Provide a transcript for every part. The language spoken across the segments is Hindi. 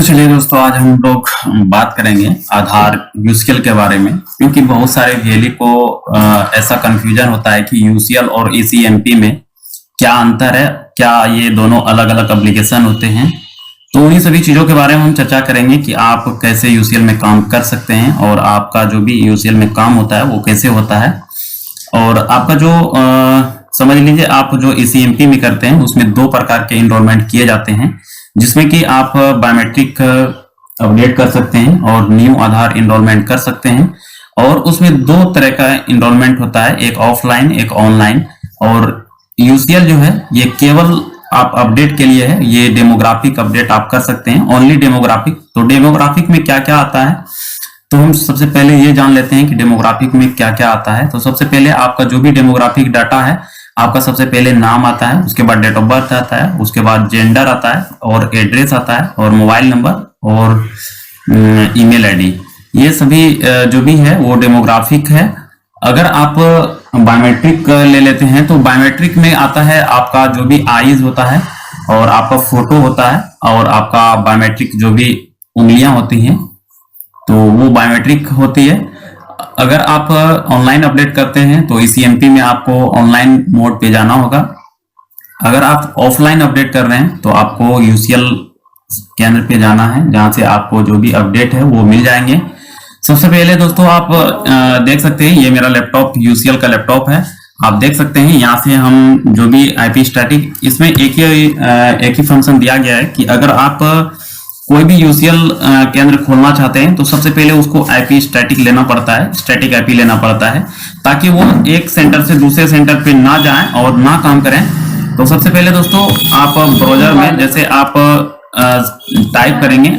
तो चलिए दोस्तों, आज हम लोग बात करेंगे आधार यूसीएल के बारे में, क्योंकि बहुत सारे वीएलई को ऐसा कंफ्यूजन होता है कि यूसीएल और ईसीएमपी में क्या अंतर है, क्या ये दोनों अलग अलग एप्लीकेशन होते हैं। तो उन्हीं सभी चीजों के बारे में हम चर्चा करेंगे कि आप कैसे यूसीएल में काम कर सकते हैं और आपका जो भी यूसीएल में काम होता है वो कैसे होता है। और आपका जो समझ लीजिए, आप जो ईसीएमपी में करते हैं उसमें दो प्रकार के इनरोलमेंट किए जाते हैं, जिसमें कि आप बायोमेट्रिक अपडेट कर सकते हैं और न्यू आधार इनरोलमेंट कर सकते हैं। और उसमें दो तरह का इनरोलमेंट होता है, एक ऑफलाइन एक ऑनलाइन। और यूसीएल जो है ये केवल आप अपडेट के लिए है, ये डेमोग्राफिक अपडेट आप कर सकते हैं, ओनली डेमोग्राफिक। तो डेमोग्राफिक में क्या क्या आता है, तो हम सबसे पहले ये जान लेते हैं कि डेमोग्राफिक में क्या क्या आता है। तो सबसे पहले आपका जो भी डेमोग्राफिक डाटा है, आपका सबसे पहले नाम आता है, उसके बाद डेट ऑफ बर्थ आता है, उसके बाद जेंडर आता है और एड्रेस आता है और मोबाइल नंबर और ईमेल आईडी। ये सभी जो भी है वो डेमोग्राफिक है। अगर आप बायोमेट्रिक ले लेते हैं तो बायोमेट्रिक में आता है आपका जो भी आईज होता है और आपका फोटो होता है और आपका बायोमेट्रिक जो भी उंगलियां होती हैं तो वो बायोमेट्रिक होती है। अगर आप ऑनलाइन अपडेट करते हैं तो ईसीएमपी में आपको ऑनलाइन मोड पे जाना होगा। अगर आप ऑफलाइन अपडेट कर रहे हैं तो आपको यूसीएल केंद्र पे जाना है, जहां से आपको जो भी अपडेट है वो मिल जाएंगे। सबसे पहले दोस्तों आप देख सकते हैं, ये मेरा लैपटॉप यूसीएल का लैपटॉप है। आप देख सकते हैं यहाँ से हम जो भी आईपी स्टैटिक, इसमें एक ही फंक्शन दिया गया है कि अगर आप कोई भी यूसीएल केंद्र खोलना चाहते हैं तो सबसे पहले उसको आईपी स्टैटिक लेना पड़ता है, स्टैटिक आईपी लेना पड़ता है, ताकि वो एक सेंटर से दूसरे सेंटर पे ना जाएं और ना काम करें। तो सबसे पहले दोस्तों आप ब्राउजर में जैसे आप टाइप करेंगे,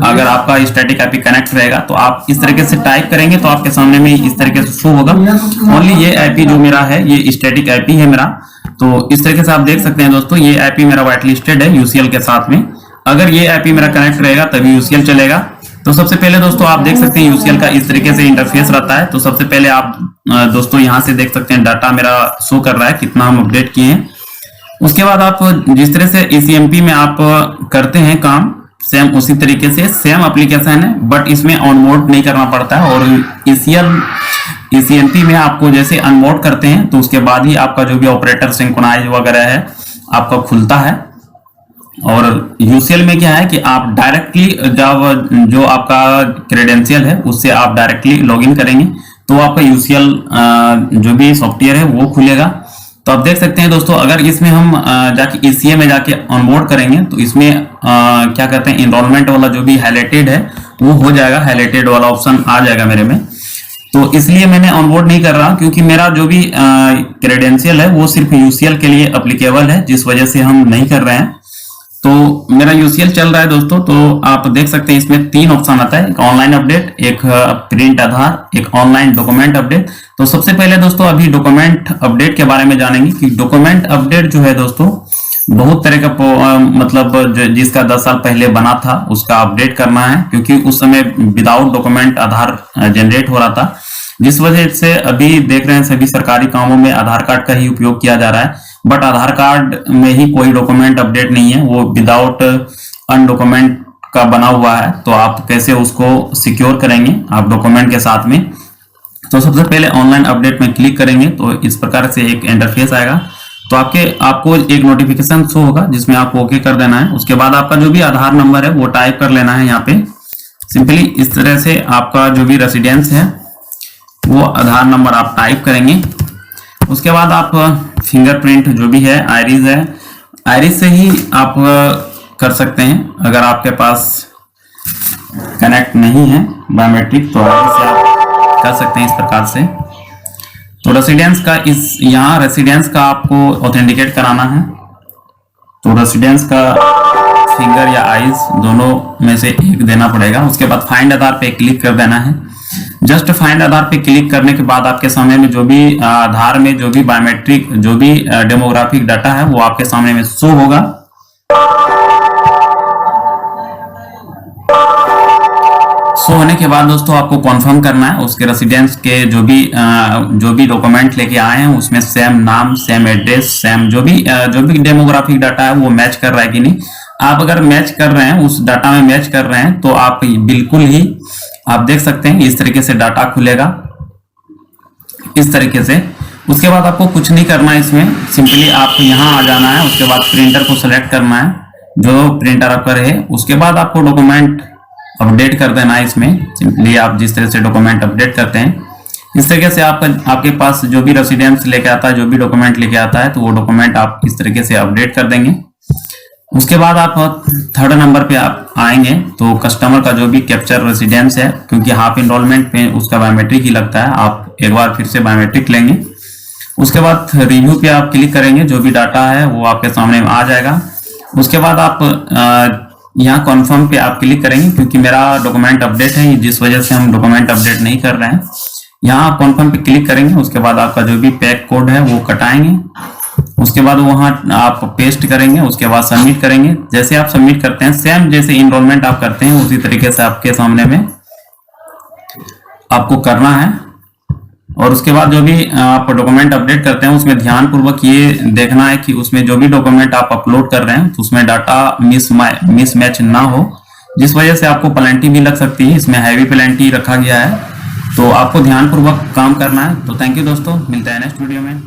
अगर आपका स्टैटिक आईपी कनेक्ट रहेगा तो आप इस तरीके से टाइप करेंगे तो आपके सामने में इस तरीके से शो होगा। ओनली ये आईपी जो मेरा है ये स्टैटिक आईपी है मेरा। तो इस तरीके से आप देख सकते हैं दोस्तों, ये आईपी मेरा व्हाइट लिस्टेड है यूसीएल के साथ में। अगर ये आईपी मेरा कनेक्ट रहेगा तभी यूसीएल चलेगा। तो सबसे पहले दोस्तों आप देख सकते हैं यूसीएल का इस तरीके से इंटरफेस रहता है। तो सबसे पहले आप दोस्तों यहाँ से देख सकते हैं डाटा मेरा शो कर रहा है, कितना हम अपडेट किए हैं। उसके बाद आप जिस तरह से ईसीएमपी में आप करते हैं काम, सेम उसी तरीके से सेम एप्लीकेशन है, बट इसमें ऑनबोर्ड नहीं करना पड़ता है। और ईसीएमपी में आपको जैसे अनबोर्ड करते हैं तो उसके बाद ही आपका जो भी ऑपरेटर सिंक्रोनाइज वगैरह है आपका खुलता है। और यूसीएल में क्या है कि आप डायरेक्टली जब जो आपका क्रेडेंशियल है उससे आप डायरेक्टली लॉगिन करेंगे तो आपका यूसीएल जो भी सॉफ्टवेयर है वो खुलेगा। तो आप देख सकते हैं दोस्तों, अगर इसमें हम जाके ईसीए में जाके ऑनबोर्ड करेंगे तो इसमें क्या करते हैं, इनरोलमेंट वाला जो भी हाईलाइटेड है वो हो जाएगा, हाईलाइटेड वाला ऑप्शन आ जाएगा मेरे में। तो इसलिए मैंने ऑनबोर्ड नहीं कर रहा, क्योंकि मेरा जो भी क्रेडेंशियल है वो सिर्फ यूसीएल के लिए एप्लीकेबल है, जिस वजह से हम नहीं कर रहे हैं। तो मेरा यूसीएल चल रहा है दोस्तों। तो आप देख सकते हैं इसमें तीन ऑप्शन आता है, एक ऑनलाइन अपडेट, एक प्रिंट आधार, एक ऑनलाइन डॉक्यूमेंट अपडेट। तो सबसे पहले दोस्तों अभी डॉक्यूमेंट अपडेट के बारे में जानेंगे कि डॉक्यूमेंट अपडेट जो है दोस्तों बहुत तरह का मतलब जिसका 10 साल पहले बना था उसका अपडेट करना है, क्योंकि उस समय विदाउट डॉक्यूमेंट आधार जनरेट हो रहा था, जिस वजह से अभी देख रहे हैं सभी सरकारी कामों में आधार कार्ड का ही उपयोग किया जा रहा है। बट आधार कार्ड में ही कोई डॉक्यूमेंट अपडेट नहीं है, वो विदाउट अनडॉक्यूमेंट का बना हुआ है। तो आप कैसे उसको सिक्योर करेंगे आप डॉक्यूमेंट के साथ में। तो सबसे पहले ऑनलाइन अपडेट में क्लिक करेंगे तो इस प्रकार से एक इंटरफेस आएगा। तो आपको एक नोटिफिकेशन शो होगा जिसमें आपको ओके कर देना है। उसके बाद आपका जो भी आधार नंबर है वो टाइप कर लेना है यहाँ पे। सिंपली इस तरह से आपका जो भी रेसिडेंस है वो आधार नंबर आप टाइप करेंगे। उसके बाद आप फिंगरप्रिंट जो भी है, आइरिस है, आइरिस से ही आप कर सकते हैं। अगर आपके पास कनेक्ट नहीं है बायोमेट्रिक तो आइरिस से आप कर सकते हैं इस प्रकार से। तो रेसिडेंस का यहाँ रेसिडेंस का आपको ऑथेंटिकेट कराना है, तो रेसिडेंस का फिंगर या आइज दोनों में से एक देना पड़ेगा। उसके बाद फाइंड आधार पे क्लिक कर देना है। जस्ट फाइंड आधार पे क्लिक करने के बाद आपके सामने में जो भी आधार में जो भी बायोमेट्रिक जो भी डेमोग्राफिक डाटा है वो आपके सामने में शो होगा। शो होने के बाद दोस्तों आपको कंफर्म करना है उसके रेसिडेंस के जो भी डॉक्यूमेंट लेके आए हैं उसमें सेम नाम, सेम एड्रेस, सेम जो भी डेमोग्राफिक डाटा है वो मैच कर रहा है कि नहीं। आप अगर मैच कर रहे हैं, उस डाटा में मैच कर रहे हैं, तो आप बिल्कुल ही आप देख सकते हैं इस तरीके से डाटा खुलेगा इस तरीके से। उसके बाद आपको कुछ नहीं करना है इसमें, सिंपली आप यहाँ आ जाना है। उसके बाद प्रिंटर को सेलेक्ट करना है, जो प्रिंटर आपका रहे। उसके बाद आपको डॉक्यूमेंट अपडेट कर देना है इसमें। सिंपली आप जिस तरह से डॉक्यूमेंट अपडेट करते हैं, इस तरीके से आपके पास जो भी रेसिडेंस लेके आता है, जो भी डॉक्यूमेंट लेके आता है, तो वो डॉक्यूमेंट आप इस तरीके से अपडेट कर देंगे। उसके बाद आप थर्ड नंबर पे आप आएंगे, तो कस्टमर का जो भी कैप्चर रेसिडेंस है, क्योंकि हाफ इनरोलमेंट पे उसका बायोमेट्रिक ही लगता है, आप एक बार फिर से बायोमेट्रिक लेंगे। उसके बाद रिव्यू पे आप क्लिक करेंगे, जो भी डाटा है वो आपके सामने आ जाएगा। उसके बाद आप यहाँ कॉन्फर्म पे आप क्लिक करेंगे, क्योंकि मेरा डॉक्यूमेंट अपडेट है, जिस वजह से हम डॉक्यूमेंट अपडेट नहीं कर रहे हैं। यहाँ आप कॉन्फर्म पे क्लिक करेंगे। उसके बाद आपका जो भी पैक कोड है वो कटाएंगे। उसके बाद वहां आप पेस्ट करेंगे। उसके बाद सबमिट करेंगे। जैसे आप सबमिट करते हैं, सेम जैसे इनरोलमेंट आप करते हैं, उसी तरीके से आपके सामने में आपको करना है। और उसके बाद जो भी आप डॉक्यूमेंट अपडेट करते हैं, उसमें ध्यान पूर्वक ये देखना है कि उसमें जो भी डॉक्यूमेंट आप अपलोड कर रहे हैं, तो उसमें डाटा मिसमैच ना हो, जिस वजह से आपको पेनल्टी भी लग सकती है। इसमें हैवी पेनल्टी रखा गया है, तो आपको ध्यान पूर्वक काम करना है। तो थैंक यू दोस्तों, मिलते हैं नेक्स्ट वीडियो में।